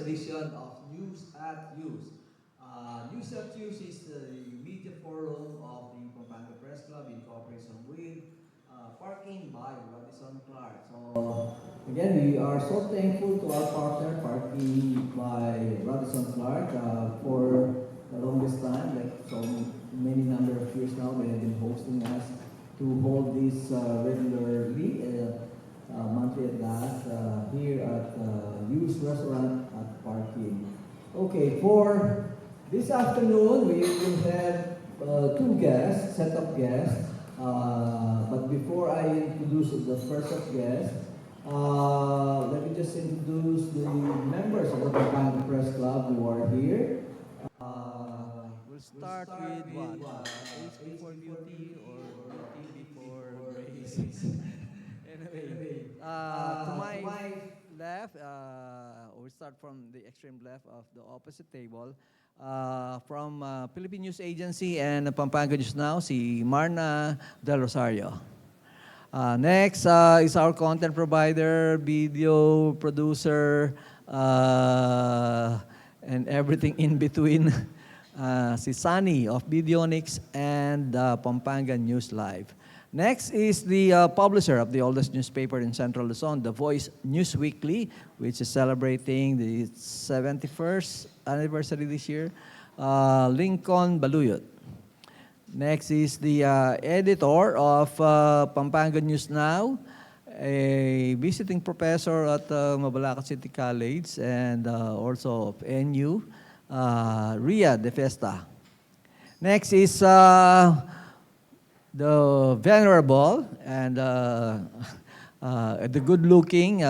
edition of News at Hues. News at Hues is the media forum of the Pampanga Press Club in cooperation with Parking by Radisson Clark. So again, we are so thankful to our partner, Parking by Radisson Clark, for the longest time, like so many number of years now, they have been hosting us to hold this regularly. Monthly at last here at Hues Restaurant at Parking. Okay, for this afternoon we will have two guests, set of guests. But before I introduce the first of guests, let me just introduce the members of the Pampanga Press Club who are here. We'll start with what? Age before beauty or beauty before grace? Anyway, to my left, we start from the extreme left of the opposite table. From Philippine News Agency and Pampanga News Now, si Marna Del Rosario. Next is our content provider, video producer, and everything in between. Si Sunny of Videonics and Pampanga News Live. Next is the publisher of the oldest newspaper in Central Luzon, The Voice News Weekly, which is celebrating the 71st anniversary this year, Lincoln Baluyot. Next is the editor of Pampanga News Now, a visiting professor at Mabalacat City College and also of NU, Ria De Festa. Next is the venerable and the good-looking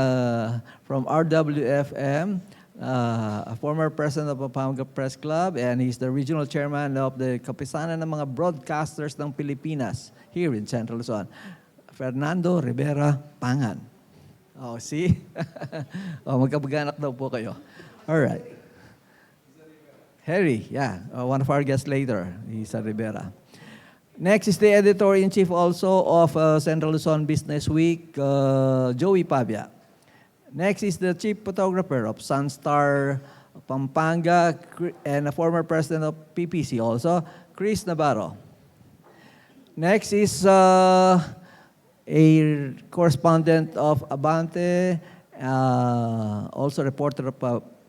from RWFM, a former president of Pampanga Press Club, and he's the regional chairman of the Kapisanan ng mga Broadcasters ng Pilipinas here in Central Luzon, Fernando Rivera Pangan. Oh, see? Oh, magkabaganak daw po kayo. All right. Harry, yeah, one of our guests later, he's a Rivera. Next is the editor-in-chief also of Central Luzon Business Week, Joey Pavia. Next is the chief photographer of Sunstar Pampanga and a former president of PPC also, Chris Navarro. Next is a correspondent of Abante, also reporter of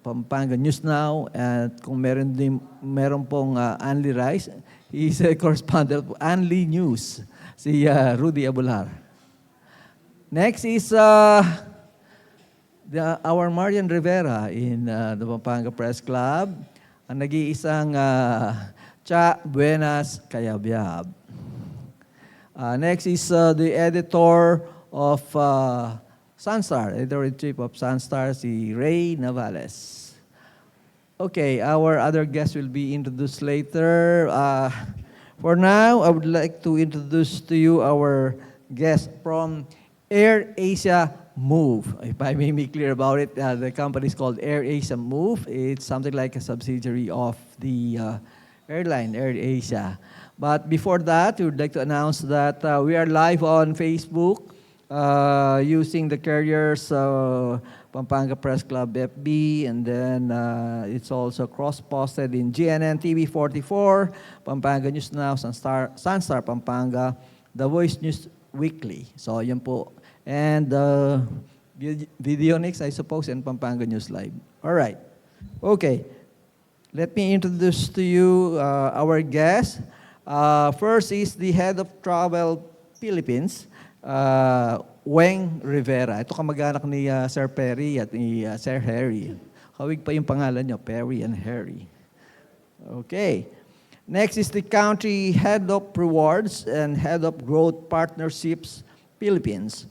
Pampanga News Now, at kung meron pong Anli Rice, he's a correspondent of Anli News, si Rudy Abular. Next is our Marian Rivera in the Pampanga Press Club, ang nag-iisang Cha Buenas Kayabyab. Next is the editor of Sunstar, editor-in-chief of Sunstar, si Ray Navales. Okay, our other guests will be introduced later. For now, I would like to introduce to you our guest from Air Asia Move. If I may be clear about it, the company is called Air Asia Move. It's something like a subsidiary of the airline, Air Asia. But before that, we would like to announce that we are live on Facebook using the carriers Pampanga Press Club FB, and then it's also cross-posted in GNN TV 44, Pampanga News Now, Sunstar Pampanga, The Voice News Weekly. So yun po. And Videonics, I suppose, and Pampanga News Live. All right. Okay. Let me introduce to you our guest. First is the head of Travel Philippines, Weng Rivera. Ito kamag-anak ni Sir Perry at ni Sir Harry. Kawig pa yung pangalan nyo, Perry and Harry. Okay. Next is the country head of rewards and head of growth partnerships, Philippines,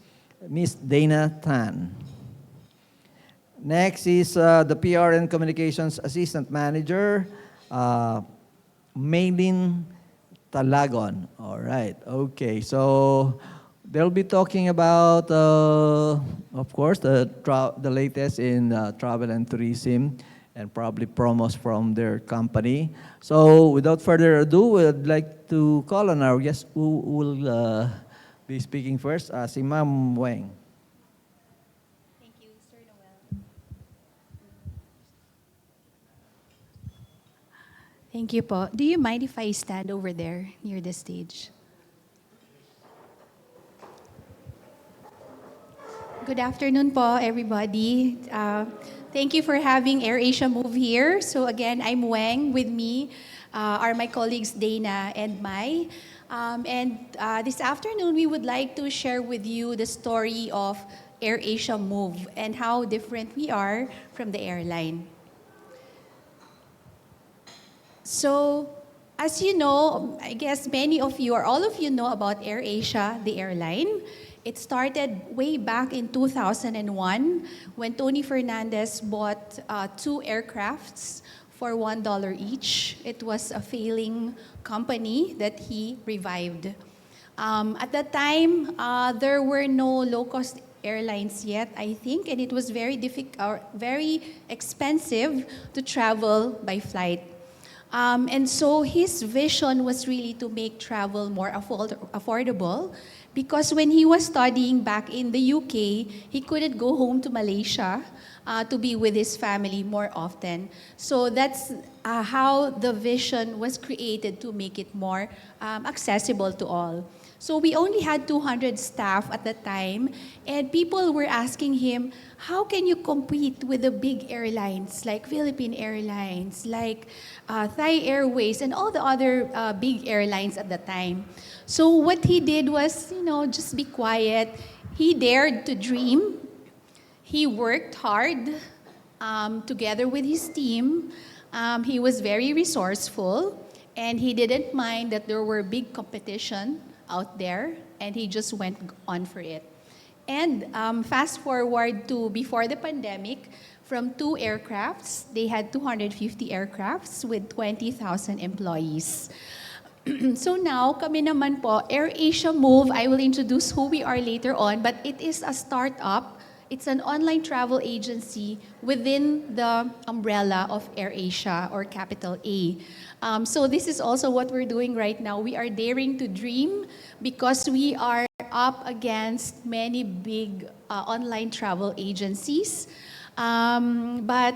Miss Dana Tan. Next is the PR and Communications Assistant Manager, Maylene Talagon. All right. Okay. So they'll be talking about, of course, the latest in travel and tourism and probably promos from their company. So without further ado, we'd like to call on our guest who will be speaking first, si Ma'am Weng. Thank you, Sir Noel. Thank you po. Do you mind if I stand over there near the stage? Good afternoon po, everybody. Thank you for having AirAsia Move here. So again, I'm Weng. With me are my colleagues Dana and Mai. This afternoon, we would like to share with you the story of AirAsia Move and how different we are from the airline. So, as you know, I guess many of you or all of you know about AirAsia, the airline. It started way back in 2001 when Tony Fernandez bought two aircrafts for $1 each. It was a failing company that he revived. At that time, there were no low-cost airlines yet, I think, and it was very expensive to travel by flight. And so his vision was really to make travel more affordable because when he was studying back in the UK, he couldn't go home to Malaysia to be with his family more often. So that's how the vision was created to make it more accessible to all. So we only had 200 staff at the time, and people were asking him, how can you compete with the big airlines like Philippine Airlines, like Thai Airways, and all the other big airlines at the time? So what he did was, just be quiet. He dared to dream. He worked hard together with his team. He was very resourceful, and he didn't mind that there were big competition out there, and he just went on for it. And fast forward to before the pandemic, from two aircrafts, they had 250 aircrafts with 20,000 employees. So now, kami naman po, AirAsia Move, I will introduce who we are later on, but it is a startup. It's an online travel agency within the umbrella of AirAsia or capital A. So this is also what we're doing right now. We are daring to dream because we are up against many big online travel agencies. But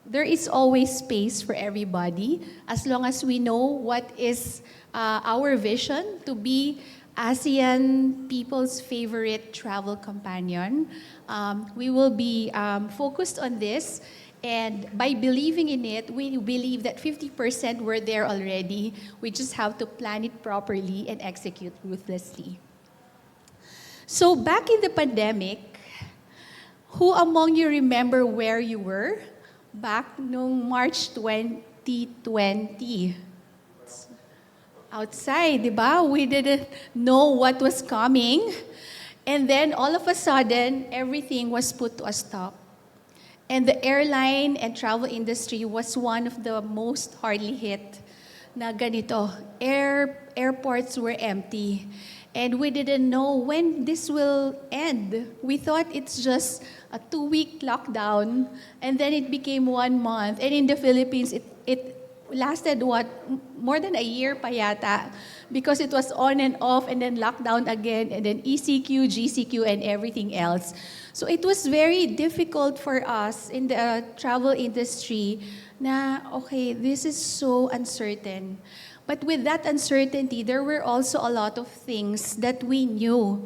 there is always space for everybody as long as we know what is our vision to be ASEAN people's favorite travel companion. We will be focused on this, and by believing in it, we believe that 50% were there already. We just have to plan it properly and execute ruthlessly. So back in the pandemic, who among you remember where you were back noong March 2020? Outside, di ba? We didn't know what was coming. And then all of a sudden, everything was put to a stop. And the airline and travel industry was one of the most hardly hit na ganito. Airports were empty. And we didn't know when this will end. We thought it's just a 2-week lockdown, and then it became 1 month. And in the Philippines, it lasted more than a year pa yata, because it was on and off and then lockdown again and then ECQ, GCQ and everything else. So it was very difficult for us in the travel industry na, okay, this is so uncertain. But with that uncertainty, there were also a lot of things that we knew.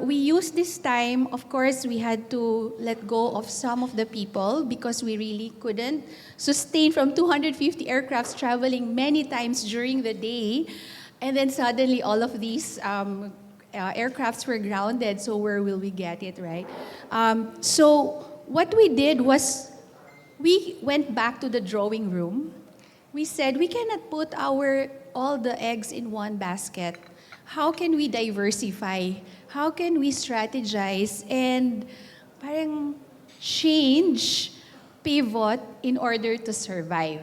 We used this time, of course, we had to let go of some of the people because we really couldn't sustain from 250 aircrafts traveling many times during the day. And then suddenly all of these aircrafts were grounded, so where will we get it, right? So what we did was we went back to the drawing room. We said, we cannot put all the eggs in one basket. How can we diversify? How can we strategize and parang change, pivot in order to survive?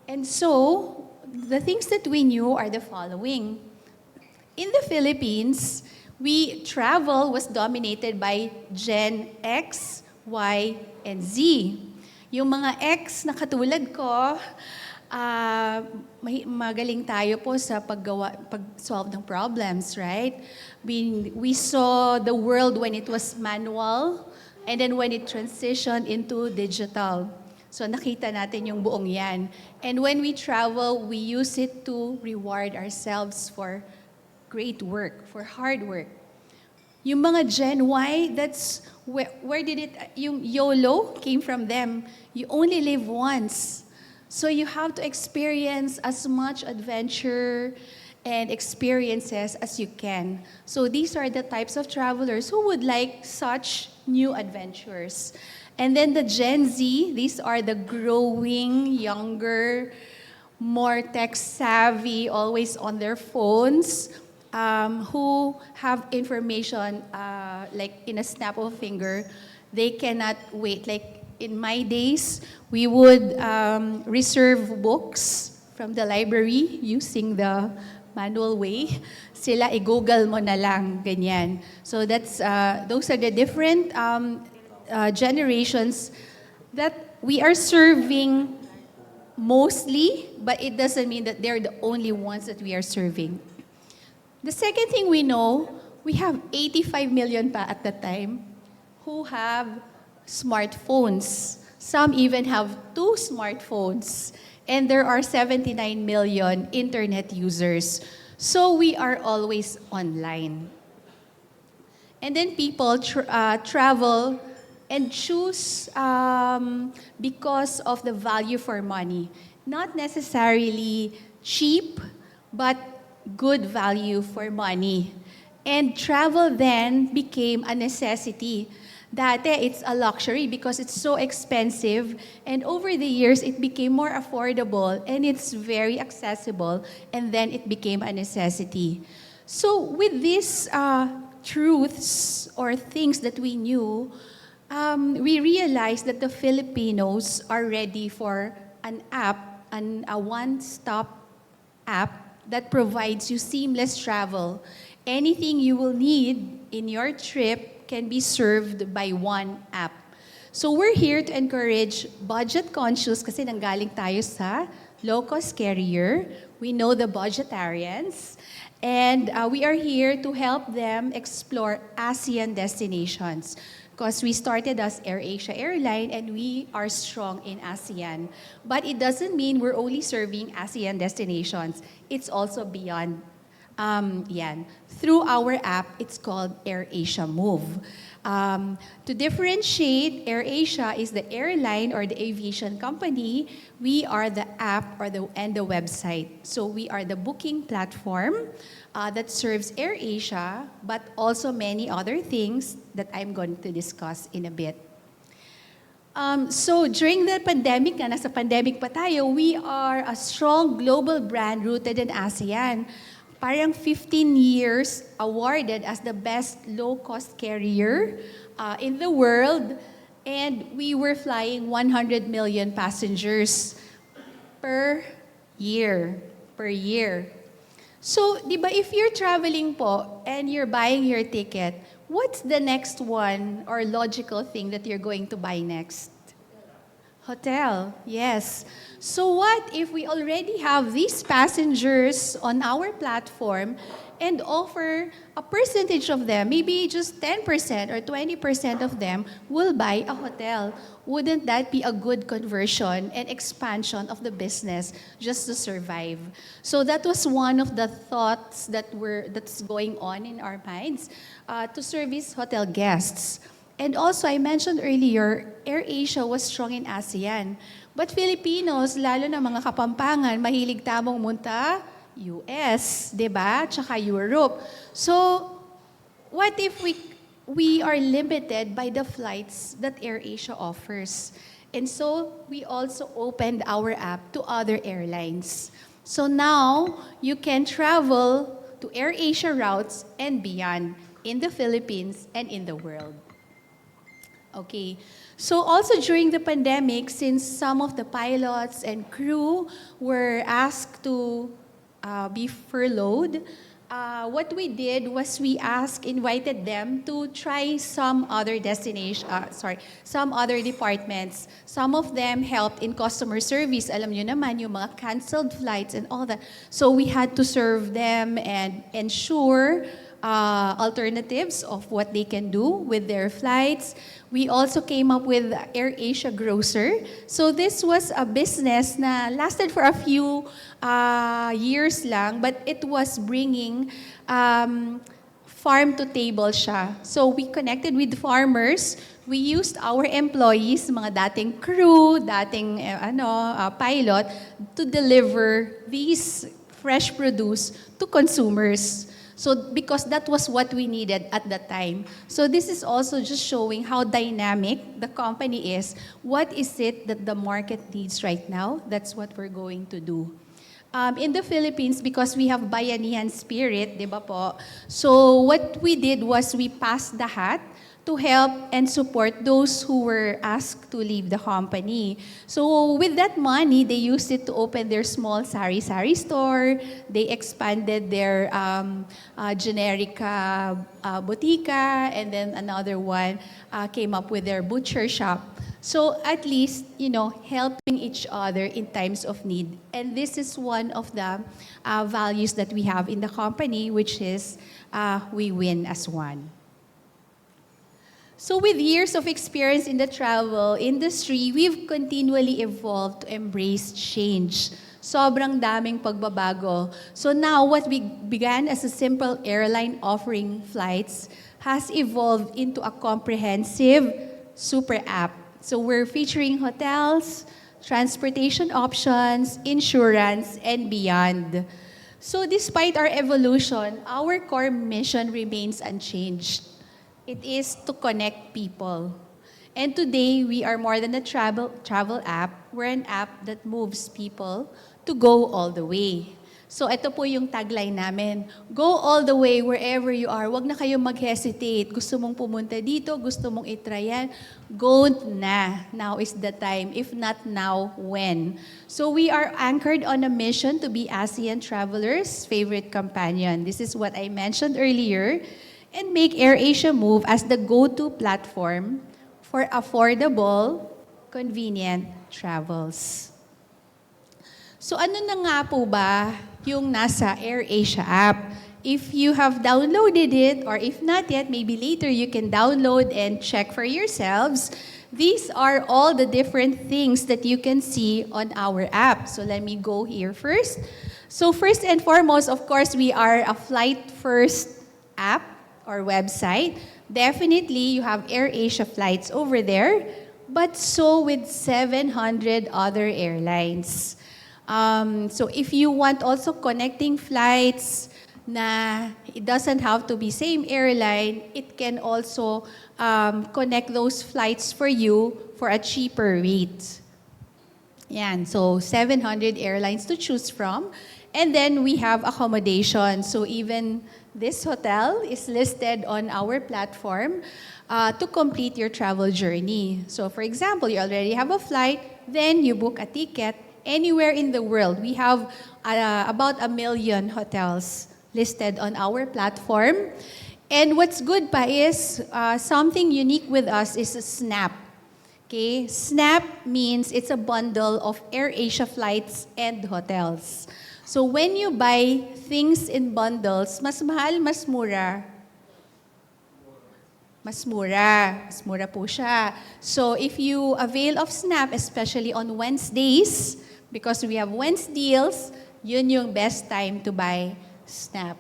And so, the things that we knew are the following. In the Philippines, travel was dominated by Gen X, Y, and Z. Yung mga X na katulad ko, magaling tayo po sa pag-solve ng problems, right? We saw the world when it was manual and then when it transitioned into digital. So nakita natin yung buong yan. And when we travel, we use it to reward ourselves for great work, for hard work. Yung mga Gen Y, that's where did it, yung YOLO came from them. You only live once. So you have to experience as much adventure and experiences as you can. So these are the types of travelers who would like such new adventures. And then the Gen Z, these are the growing, younger, more tech-savvy, always on their phones, who have information like in a snap of a finger. They cannot wait. Like in my days, we would reserve books from the library using the manual way. Sila, i-google mo na lang, ganyan. So that's, those are the different generations that we are serving mostly, but it doesn't mean that they're the only ones that we are serving. The second thing we know, we have 85 million pa at the time who have smartphones. Some even have 2 smartphones. And there are 79 million internet users. So we are always online. And then people travel and choose because of the value for money. Not necessarily cheap, but good value for money. And travel then became a necessity. Dati, it's a luxury because it's so expensive. And over the years, it became more affordable and it's very accessible. And then it became a necessity. So with these truths or things that we knew, we realized that the Filipinos are ready for an app, a one-stop app that provides you seamless travel. Anything you will need in your trip can be served by one app. So we're here to encourage budget conscious kasi nanggaling tayo sa low-cost carrier. We know the budgetarians. And we are here to help them explore ASEAN destinations. Because we started as AirAsia airline and we are strong in ASEAN. But it doesn't mean we're only serving ASEAN destinations. It's also beyond yan. Through our app, it's called AirAsia Move. To differentiate, AirAsia is the airline or the aviation company. We are the app and the website. So we are the booking platform that serves AirAsia, but also many other things that I'm going to discuss in a bit. So during the pandemic, nasa pandemic pa tayo, we are a strong global brand rooted in ASEAN. Parang 15 years awarded as the best low-cost carrier in the world. And we were flying 100 million passengers per year. So, di ba, if you're traveling po and you're buying your ticket, what's the next one or logical thing that you're going to buy next? Hotel, yes. So what if we already have these passengers on our platform and offer a percentage of them, maybe just 10% or 20% of them will buy a hotel? Wouldn't that be a good conversion and expansion of the business just to survive? So that was one of the thoughts that's going on in our minds to service hotel guests. And also, I mentioned earlier, AirAsia was strong in ASEAN. But Filipinos, lalo na mga Kapampangan, mahilig tamong munta US, di ba? Tsaka Europe. So, what if we are limited by the flights that AirAsia offers? And so, we also opened our app to other airlines. So now, you can travel to AirAsia routes and beyond in the Philippines and in the world. Okay, so also during the pandemic, since some of the pilots and crew were asked to be furloughed, what we did was we invited them to try some other some other departments. Some of them helped in customer service. Alam nyo naman, yung mga canceled flights and all that. So we had to serve them and ensure alternatives of what they can do with their flights. We also came up with AirAsia Grocer. So this was a business na lasted for a few years lang, but it was bringing farm to table siya. So we connected with farmers. We used our employees, mga dating crew, dating pilot, to deliver these fresh produce to consumers. So because that was what we needed at that time. So this is also just showing how dynamic the company is. What is it that the market needs right now? That's what we're going to do. In the Philippines, because we have bayanihan spirit, di ba po? So what we did was we passed the hat to help and support those who were asked to leave the company. So with that money, they used it to open their small sari-sari store. They expanded their generic botica, and then another one came up with their butcher shop. So at least, helping each other in times of need. And this is one of the values that we have in the company, which is we win as one. So with years of experience in the travel industry, we've continually evolved to embrace change. Sobrang daming pagbabago. So now what we began as a simple airline offering flights has evolved into a comprehensive super app. So we're featuring hotels, transportation options, insurance, and beyond. So despite our evolution, our core mission remains unchanged. It is to connect people. And today, we are more than a travel app. We're an app that moves people to go all the way. So ito po yung tagline namin. Go all the way wherever you are. Huwag na kayong mag-hesitate. Gusto mong pumunta dito, gusto mong itry yan. Go na. Now is the time. If not now, when? So we are anchored on a mission to be ASEAN travelers' favorite companion. This is what I mentioned earlier. And make AirAsia move as the go-to platform for affordable, convenient travels. So ano na nga po ba yung nasa AirAsia app? If you have downloaded it, or if not yet, maybe later you can download and check for yourselves. These are all the different things that you can see on our app. So let me go here first. So first and foremost, of course, we are a flight-first app or website. Definitely, you have AirAsia flights over there, but so with 700 other airlines. So if you want also connecting flights na it doesn't have to be same airline, it can also connect those flights for you for a cheaper rate. Yan, so 700 airlines to choose from. And then we have accommodation. So even this hotel is listed on our platform to complete your travel journey. So for example, you already have a flight, then you book a ticket anywhere in the world. We have about 1 million hotels listed on our platform. And what's good pa is something unique with us is a Snap. Okay, Snap means it's a bundle of AirAsia flights and hotels. So when you buy things in bundles, mas mahal, mas mura? Mas mura. Mas mura po siya. So if you avail of Snap, especially on Wednesdays, because we have Wednesday deals, yun yung best time to buy Snap.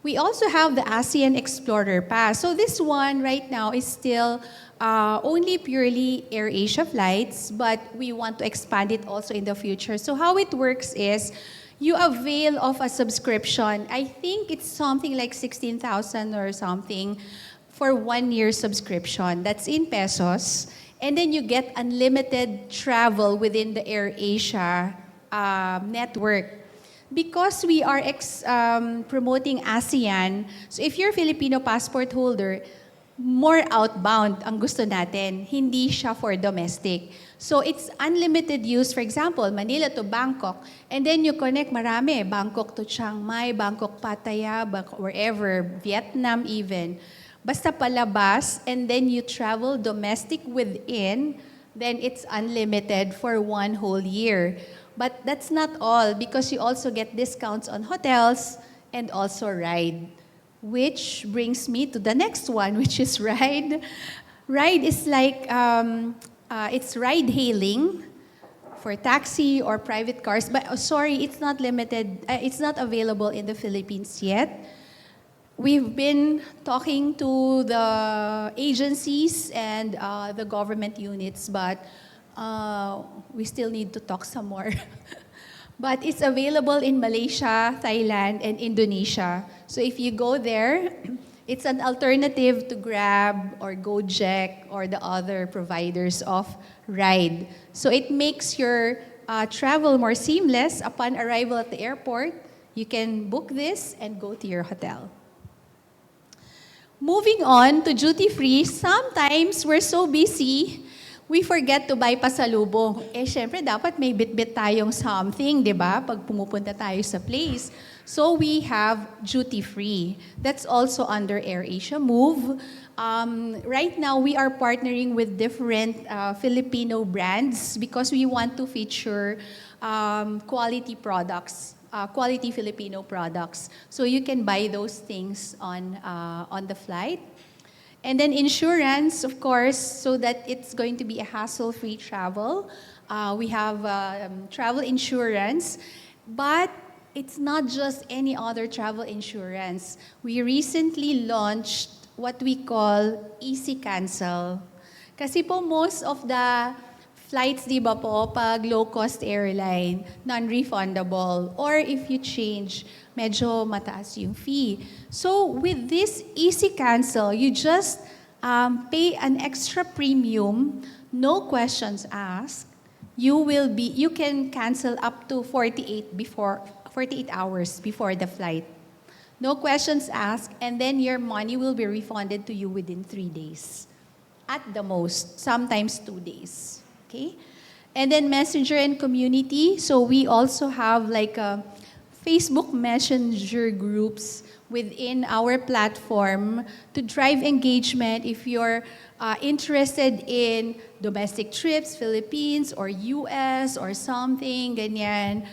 We also have the ASEAN Explorer Pass. So this one right now is still only purely AirAsia flights, but we want to expand it also in the future. So how it works is, you avail of a subscription. I think it's something like 16,000 or something for 1 year subscription. That's in pesos. And then you get unlimited travel within the AirAsia network. Because we are promoting ASEAN, so if you're a Filipino passport holder, more outbound ang gusto natin, hindi siya for domestic. So it's unlimited use, for example, Manila to Bangkok, and then you connect marami, Bangkok to Chiang Mai, Bangkok Pattaya, wherever, Vietnam even. Basta palabas, and then you travel domestic within, then it's unlimited for 1 whole year. But that's not all, because you also get discounts on hotels, and also ride. Which brings me to the next one, which is ride. Ride is like, it's ride hailing for taxi or private cars. But sorry, it's not limited, it's not available in the Philippines yet. We've been talking to the agencies and the government units, but we still need to talk some more. But it's available in Malaysia, Thailand, and Indonesia. So if you go there, it's an alternative to Grab or Gojek or the other providers of ride. So it makes your travel more seamless. Upon arrival at the airport, you can book this and go to your hotel. Moving on to duty-free, sometimes we're so busy, we forget to buy pasalubong. Syempre, dapat may bit-bit tayong something, di ba? Pag pumupunta tayo sa place. So we have duty-free. That's also under AirAsia Move. Right now, we are partnering with different Filipino brands because we want to feature quality products. Quality Filipino products. So you can buy those things on the flight. And then insurance, of course, so that it's going to be a hassle-free travel. We have travel insurance, but it's not just any other travel insurance. We recently launched what we call Easy Cancel. Kasi po most of the flights, di ba po, pag low-cost airline, non-refundable. Or if you change, medyo mataas yung fee. So with this Easy Cancel, you just pay an extra premium, no questions asked. You can cancel up to 48 hours before the flight. No questions asked, and then your money will be refunded to you within 3 days. At the most, sometimes 2 days. Okay? And then Messenger and Community. So we also have like a Facebook Messenger groups within our platform to drive engagement if you're interested in domestic trips, Philippines or US or something, ganyan.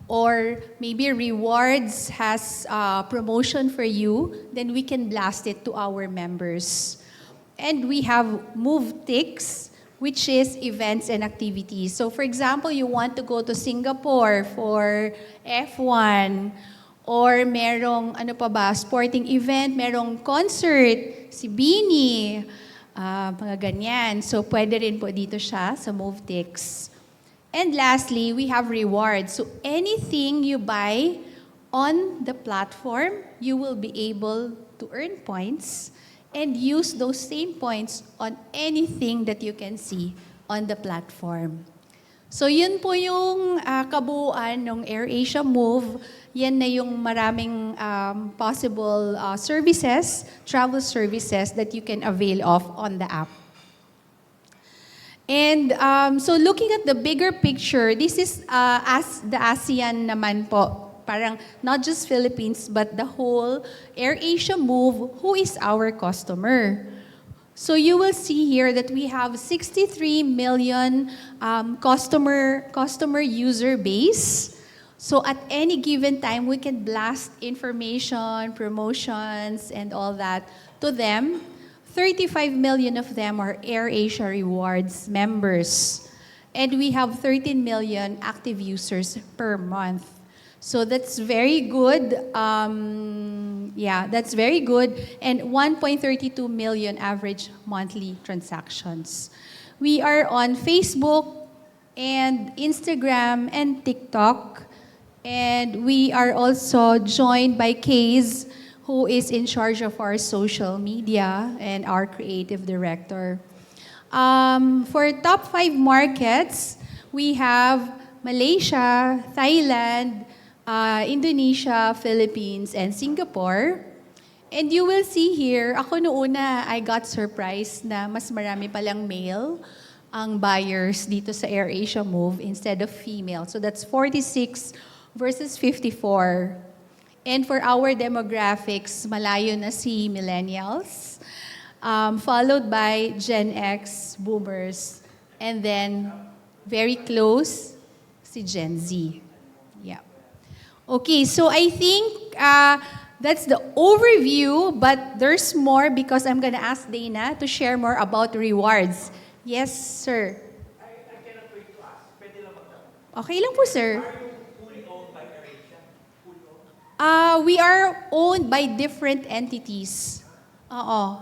Or maybe rewards has promotion for you, then we can blast it to our members. And we have Move Ticks, which is events and activities. So for example, you want to go to Singapore for F1, or merong, ano pa ba, sporting event, merong concert, si Bini, mga ganyan. So pwede rin po dito siya sa MoveTix. And lastly, we have rewards. So anything you buy on the platform, you will be able to earn points and use those same points on anything that you can see on the platform. So yun po yung kabuuan ng AirAsia Move. Yan na yung maraming possible services, travel services that you can avail of on the app. And so looking at the bigger picture, this is as the ASEAN naman po. Parang not just Philippines, but the whole AirAsia Move, who is our customer. So you will see here that we have 63 million customer user base. So at any given time, we can blast information, promotions, and all that to them. 35 million of them are AirAsia Rewards members. And we have 13 million active users per month. So that's very good. That's very good. And 1.32 million average monthly transactions. We are on Facebook and Instagram and TikTok. And we are also joined by Kaze, who is in charge of our social media and our creative director. For top 5 markets, we have Malaysia, Thailand, Indonesia, Philippines, and Singapore. And you will see here, ako noona, I got surprised na mas marami palang male ang buyers dito sa AirAsia Move instead of female. So that's 46 versus 54. And for our demographics, malayo na si millennials, followed by Gen X, boomers, and then very close si Gen Z. Yeah. Okay, so I think that's the overview, but there's more because I'm gonna ask Dana to share more about rewards. Yes, sir. Okay lang po, sir. We are owned by different entities. Oo.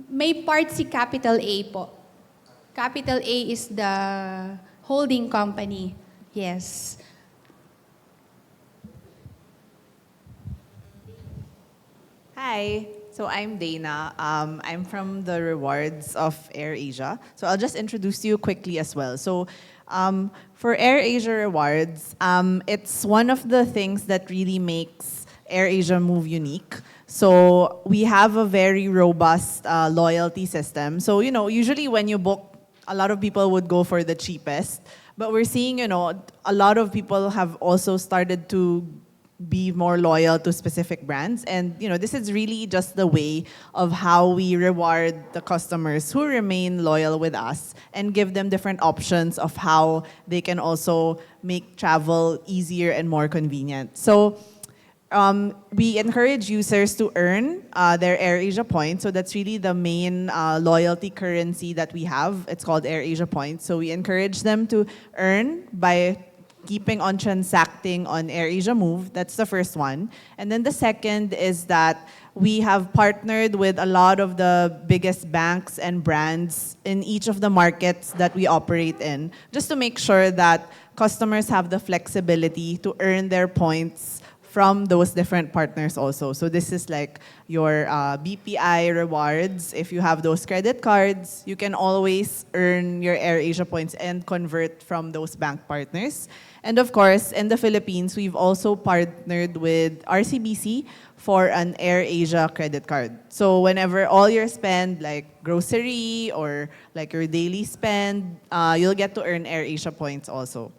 May part si Capital A po. Capital A is the holding company. Yes. Hi, so I'm Dana. I'm from the rewards of AirAsia. So I'll just introduce you quickly as well. So for AirAsia rewards, it's one of the things that really makes AirAsia Move unique. So we have a very robust loyalty system. So, usually when you book, a lot of people would go for the cheapest. But we're seeing, a lot of people have also started to be more loyal to specific brands. And this is really just the way of how we reward the customers who remain loyal with us and give them different options of how they can also make travel easier and more convenient. So we encourage users to earn their AirAsia points. So that's really the main loyalty currency that we have. It's called AirAsia points. So we encourage them to earn by keeping on transacting on AirAsia Move. That's the first one. And then the second is that we have partnered with a lot of the biggest banks and brands in each of the markets that we operate in, just to make sure that customers have the flexibility to earn their points from those different partners also. So this is like your BPI rewards. If you have those credit cards, you can always earn your AirAsia points and convert from those bank partners. And of course, in the Philippines, we've also partnered with RCBC for an AirAsia credit card. So whenever all your spend, like grocery or like your daily spend, you'll get to earn AirAsia points also.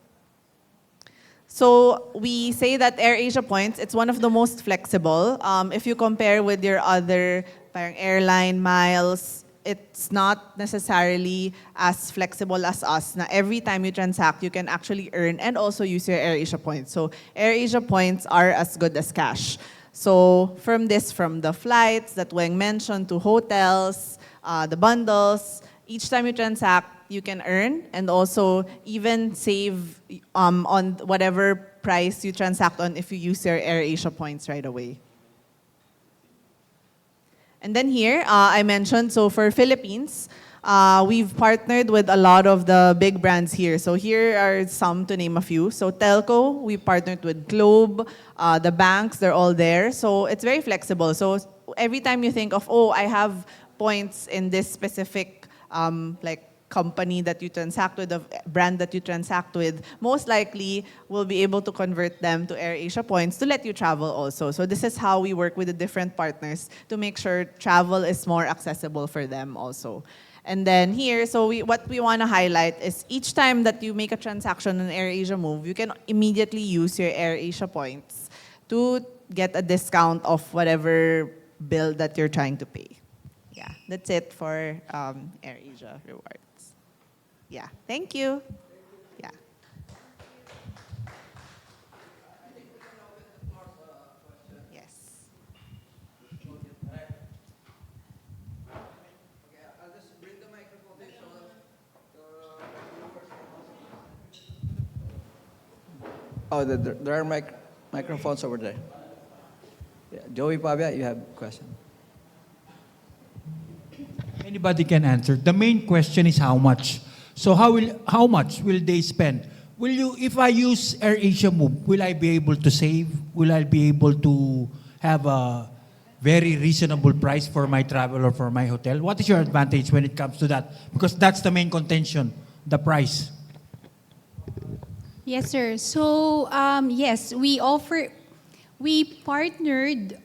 So we say that AirAsia points, it's one of the most flexible. If you compare with your other parang airline miles, it's not necessarily as flexible as us. Na every time you transact, you can actually earn and also use your AirAsia points. So AirAsia points are as good as cash. So from the flights that Weng mentioned to hotels, the bundles, each time you transact, you can earn and also even save on whatever price you transact on if you use your AirAsia points right away. And then here, I mentioned, so for Philippines, we've partnered with a lot of the big brands here. So here are some to name a few. So Telco, we partnered with Globe, the banks, they're all there. So it's very flexible. So every time you think of, oh, I have points in this specific like company that you transact with, a brand that you transact with, most likely will be able to convert them to AirAsia points to let you travel also. So this is how we work with the different partners to make sure travel is more accessible for them also. And then here, so what we want to highlight is each time that you make a transaction on AirAsia Move, you can immediately use your AirAsia points to get a discount of whatever bill that you're trying to pay. Yeah, that's it for AirAsia rewards. Yeah, thank you. Yeah. Yes. Oh, there are microphones over there. Yeah, Joey Pavia, you have a question. Anybody can answer. The main question is how much. So how much will they spend? Will you, if I use AirAsia Move, will I be able to save? Will I be able to have a very reasonable price for my travel or for my hotel? What is your advantage when it comes to that? Because that's the main contention, the price. Yes, sir. So, yes, we partnered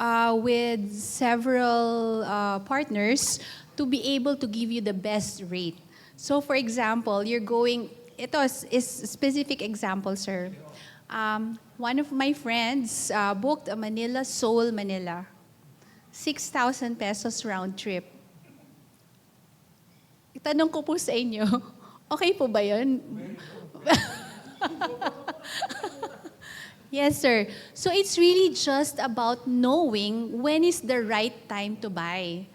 with several partners to be able to give you the best rate. So, for example, you're going, ito is specific example, sir. One of my friends booked a Manila, Seoul, Manila. 6,000 pesos round trip. Itanong ko po sa inyo, okay po ba yun? Yes, sir. So it's really just about knowing when is the right time to buy.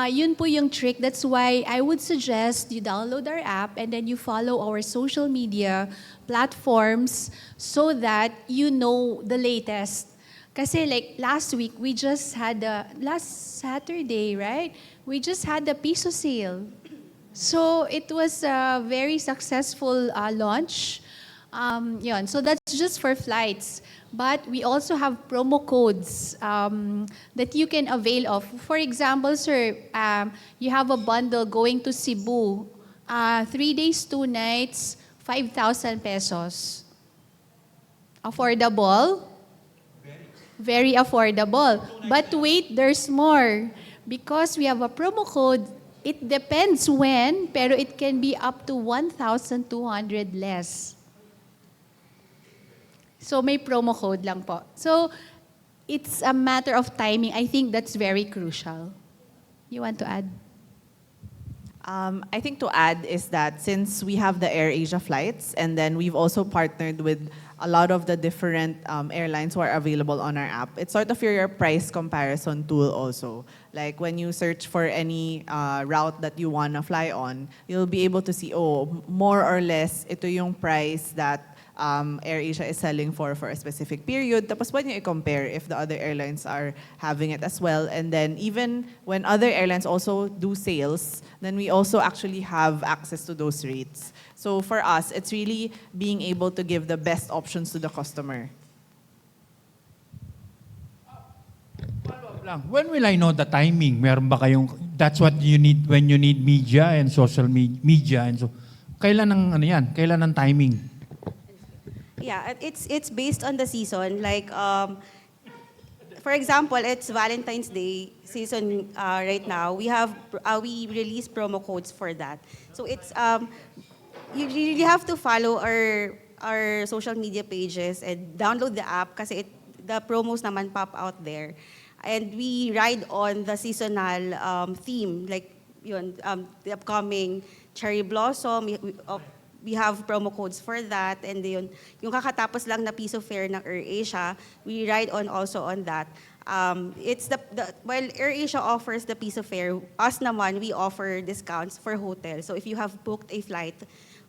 Yun po yung trick. That's why I would suggest you download our app and then you follow our social media platforms so that you know the latest. Kasi like last week, we just had last Saturday, right? We just had the piso sale. So it was a very successful launch. Yun. So that's just for flights. But we also have promo codes that you can avail of. For example, sir, you have a bundle going to Cebu. 3 days, 2 nights, 5,000 pesos. Affordable? Very affordable. But wait, there's more. Because we have a promo code, it depends when, pero it can be up to 1,200 less. So may promo code lang po. So it's a matter of timing. I think that's very crucial. You want to add? I think to add is that since we have the AirAsia flights, and then we've also partnered with a lot of the different airlines who are available on our app, it's sort of your price comparison tool also. Like when you search for any route that you want to fly on, you'll be able to see, oh, more or less, ito yung price that AirAsia is selling for a specific period. Tapos when you compare if the other airlines are having it as well. And then even when other airlines also do sales, then we also actually have access to those rates. So for us, it's really being able to give the best options to the customer. Follow-up lang. When will I know the timing? Meron ba kayong, that's what you need when you need media and social media and so. Kailan ang ano yan? Kailan ang timing? Yeah, it's based on the season. Like, for example, it's Valentine's Day season right now. We release promo codes for that. So it's you really have to follow our social media pages and download the app kasi the promos naman pop out there. And we ride on the seasonal theme, like yun, the upcoming cherry blossom. We have promo codes for that, and yun, yung kakatapos lang na piso fare ng AirAsia, we ride on also on that. It's while AirAsia offers the piso fare, us naman, we offer discounts for hotels. So if you have booked a flight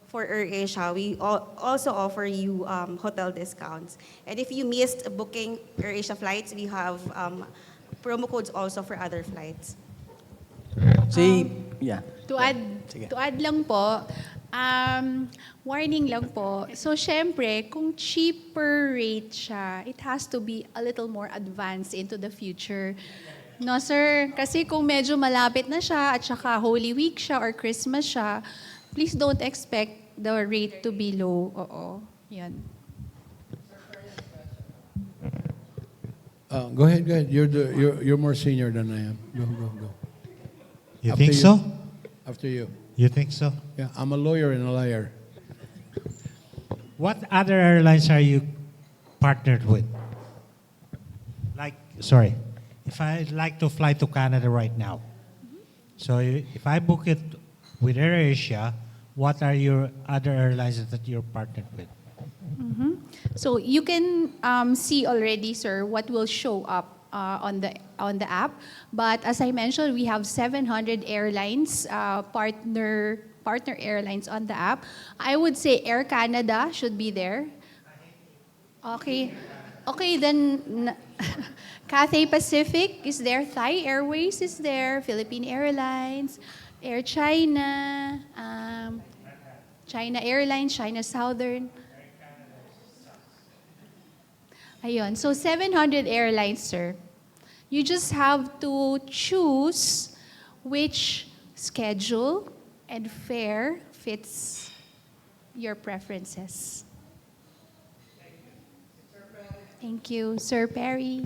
for AirAsia, we also offer you hotel discounts. And if you missed booking AirAsia flights, we have promo codes also for other flights. Yeah. To add lang po, warning lang po. So, syempre, kung cheaper rate siya, it has to be a little more advanced into the future. No, sir? Kasi kung medyo malapit na siya at saka Holy Week siya or Christmas siya, please don't expect the rate to be low. Oo. Yan. Go ahead. You're more senior than I am. Go. You After think so? After you. You think so? Yeah, I'm a lawyer and a liar. What other airlines are you partnered with? If I'd like to fly to Canada right now, so if I book it with AirAsia, what are your other airlines that you're partnered with? So you can see already, sir, what will show up on the app. But as I mentioned, we have 700 airlines, partner airlines on the app. I would say Air Canada should be there. Okay, then Cathay Pacific is there, Thai Airways is there, Philippine Airlines, Air China, China Airlines, China Southern. Ayun. So 700 airlines, sir. You just have to choose which schedule and fare fits your preferences. Thank you, Sir Perry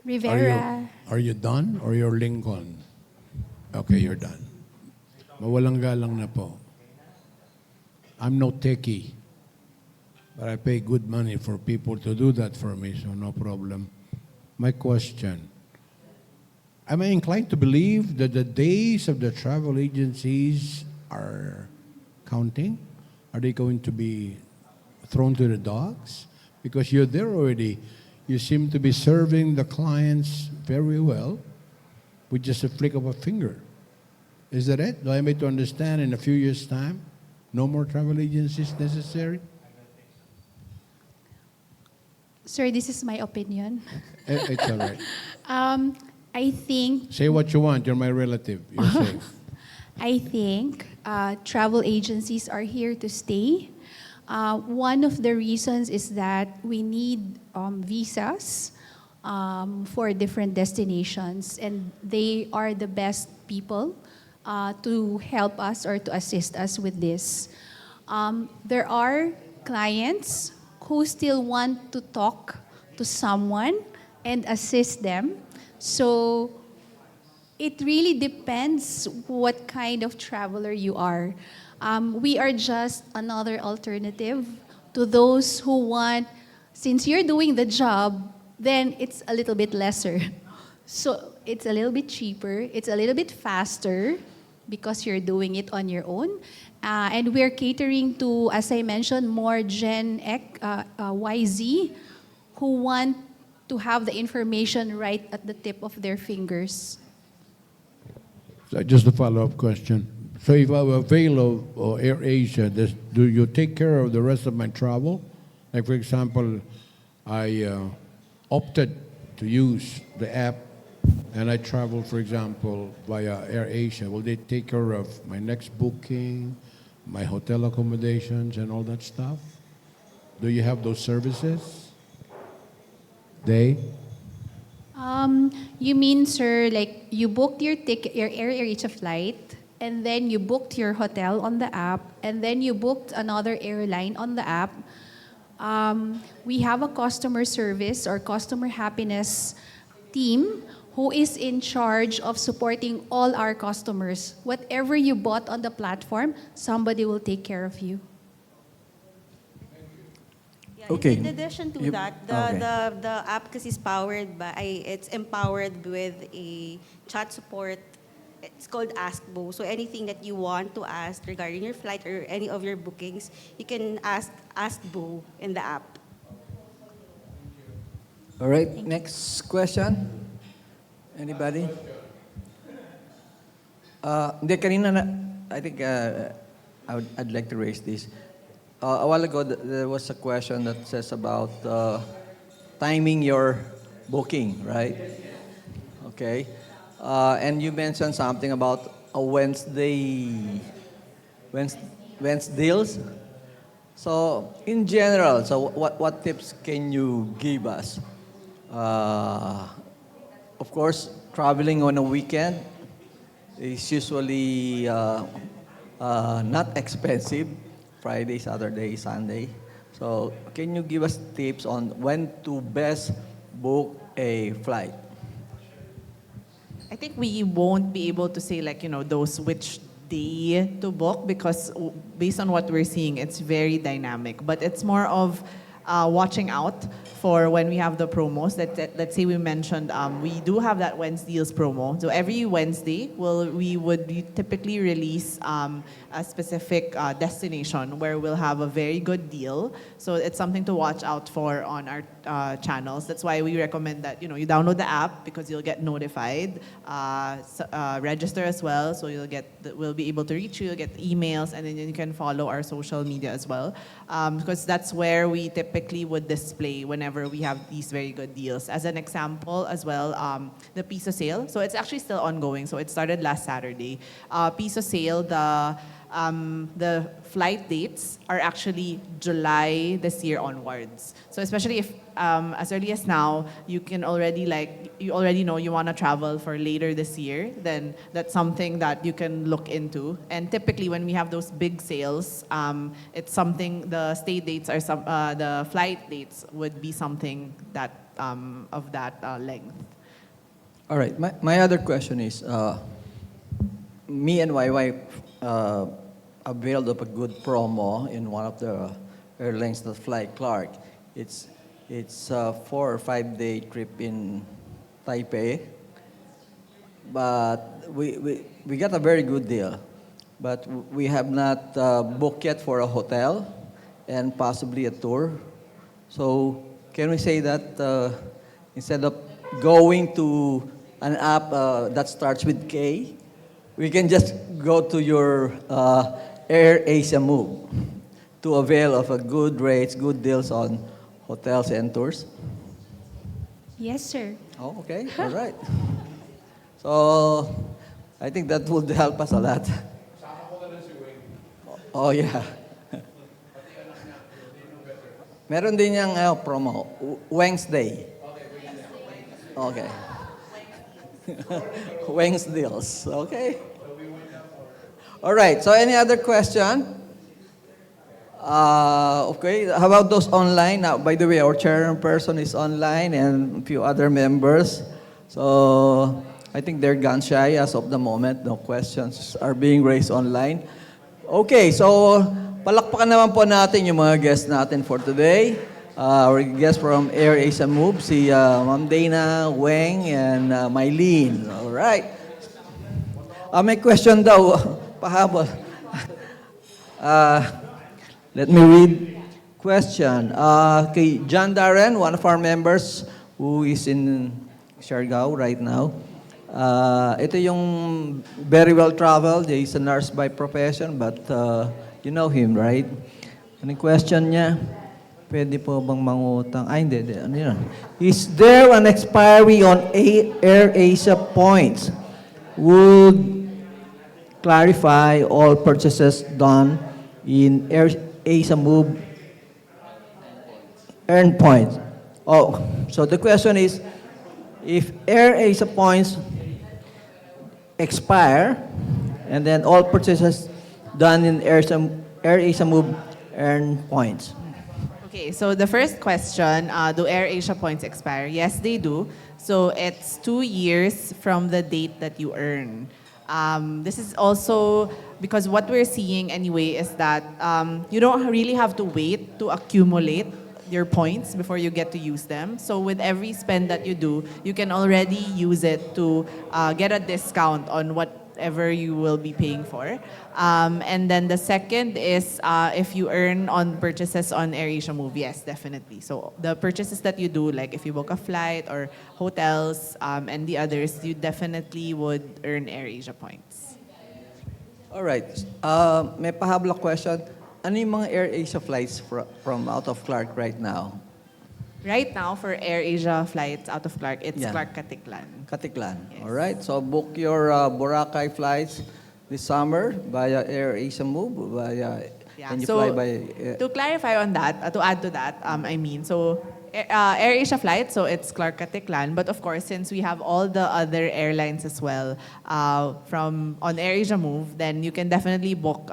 Rivera. Are you done or you're Lincoln? Okay, you're done. Mawalang galang na po. I'm no techie. But I pay good money for people to do that for me, so no problem. My question, am I inclined to believe that the days of the travel agencies are counting? Are they going to be thrown to the dogs? because you're there already. You seem to be serving the clients very well with just a flick of a finger. Is that it? Do I make to understand in a few years' time, no more travel agencies necessary? Sir, this is my opinion. It's all right. I think Say what you want. You're my relative. You're safe. I think travel agencies are here to stay. One of the reasons is that we need visas for different destinations, and they are the best people to help us or to assist us with this. There are clients who still want to talk to someone and assist them. So it really depends what kind of traveler you are. We are just another alternative to those who want, since you're doing the job, then it's a little bit lesser. So it's a little bit cheaper, it's a little bit faster because you're doing it on your own. And we're catering to, as I mentioned, more Gen X, YZ, who want to have the information right at the tip of their fingers. So just a follow-up question. So if I avail of Air Asia, do you take care of the rest of my travel? Like, for example, I opted to use the app and I travel, for example, via Air Asia. Will they take care of my next booking, my hotel accommodations, and all that stuff? Do you have those services? They? You mean, sir, like you booked your ticket, your Air Asia flight, and then you booked your hotel on the app, and then you booked another airline on the app. We have a customer service or customer happiness team who is in charge of supporting all our customers. Whatever you bought on the platform, somebody will take care of you. Yeah, Okay. In addition to You- that, okay. the app kasi is powered by, it's empowered with a chat support. It's called Ask Bo. So anything that you want to ask regarding your flight or any of your bookings, you can ask Bo in the app. All right, next question. Anybody? Hindi, kanina na, I think I'd like to raise this. A while ago, there was a question that says about timing your booking, right? Okay. And you mentioned something about a Wednesday deals. So, in general, so what tips can you give us? Of course, traveling on a weekend is usually not expensive. Friday, Saturday, Sunday. So, can you give us tips on when to best book a flight? I think we won't be able to say like, those which day to book because based on what we're seeing, it's very dynamic. But it's more of watching out for when we have the promos. Let's say we mentioned we do have that Wednesdays promo. So every Wednesday, we would typically release a specific destination where we'll have a very good deal. So it's something to watch out for on our channels. That's why we recommend that you download the app because you'll get notified. Register as well, so we'll be able to reach you. You'll get emails, and then you can follow our social media as well, because that's where we typically would display whenever we have these very good deals. As an example as well, the piso sale. So it's actually still ongoing. So it started last Saturday. Piso sale, the flight dates are actually July this year onwards. So especially if as early as now, you can already you already know you want to travel for later this year, then that's something that you can look into. And typically when we have those big sales, it's something, the stay dates are the flight dates would be something that of that length. All right. My other question is, me and my wife availed of a good promo in one of the airlines that fly Clark. It's a 4 or 5 day trip in Taipei, but we got a very good deal. But we have not booked yet for a hotel and possibly a tour. So can we say that instead of going to an app that starts with K, we can just go to your Air Asia Move to avail of a good rates, good deals on hotels and tours? Yes, sir. Oh, okay. All right. So, I think that would help us a lot. Oh, yeah. Meron din yung promo, Wednesday. Okay. Weng's deals. Okay. All right. So, any other question? Okay. How about those online? Now, by the way, our chairperson is online and a few other members. So, I think they're gun shy as of the moment. No questions are being raised online. Okay. So, palakpakan naman po natin yung mga guests natin for today. Our guests from Air Asia Move, si Ma'am Dana, Weng, and Maylene. All right. May question daw, pahabol. Let me read question. Kay John Darren, one of our members who is in Siargao right now. Ito yung very well traveled. He's a nurse by profession, but you know him, right? Anong question niya? Pwede po bang mangutang? Ay, hindi. Ano yun? Is there an expiry on Air Asia points? Would clarify all purchases done in Air Asia Move earn points. Oh, so the question is, if Air Asia points expire, and then all purchases done in Air Asia Move earn points. Okay, so the first question, do Air Asia points expire? Yes, they do. So it's 2 years from the date that you earn. This is also because what we're seeing anyway is that you don't really have to wait to accumulate your points before you get to use them. So with every spend that you do, you can already use it to get a discount on whatever you will be paying for. And then the second is if you earn on purchases on AirAsia Move, yes, definitely. So the purchases that you do, like if you book a flight or hotels and the others, you definitely would earn AirAsia points. All right. May pahabla question. Ano yung mga AirAsia flights from out of Clark right now? Right now, for AirAsia flights out of Clark, it's Yeah. Clark Katiklan. Katiklan. Yes. All right. So book your Boracay flights this summer via AirAsia Move, Yeah. and you So fly by. to clarify on that, to add to that, so AirAsia flight, so it's Clark Katiklan. But of course, since we have all the other airlines as well from on AirAsia Move, then you can definitely book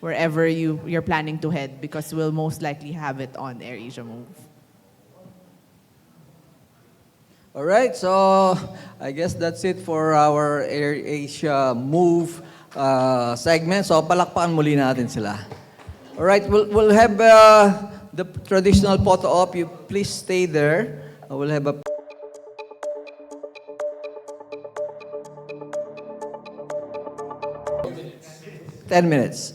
wherever you're planning to head because we'll most likely have it on AirAsia Move. All right. So I guess that's it for our AirAsia Move segment. So palakpakan muli natin sila. All right. We'll have the traditional photo op. You please stay there. We'll have a 10 minutes.